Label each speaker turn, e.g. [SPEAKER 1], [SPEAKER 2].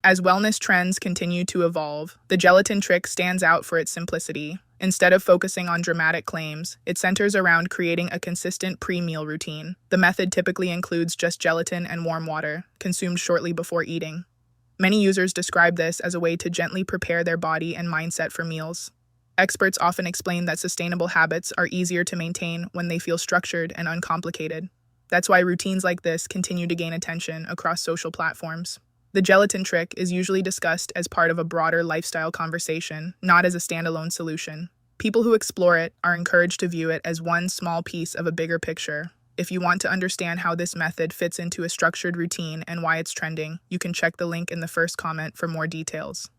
[SPEAKER 1] As wellness trends continue to evolve, the gelatin trick stands out for its simplicity. Instead of focusing on dramatic claims, it centers around creating a consistent pre-meal routine. The method typically includes just gelatin and warm water, consumed shortly before eating. Many users describe this as a way to gently prepare their body and mindset for meals. Experts often explain that sustainable habits are easier to maintain when they feel structured and uncomplicated. That's why routines like this continue to gain attention across social platforms. The gelatin trick is usually discussed as part of a broader lifestyle conversation, not as a standalone solution. People who explore it are encouraged to view it as one small piece of a bigger picture. If you want to understand how this method fits into a structured routine and why it's trending, you can check the link in the first comment for more details.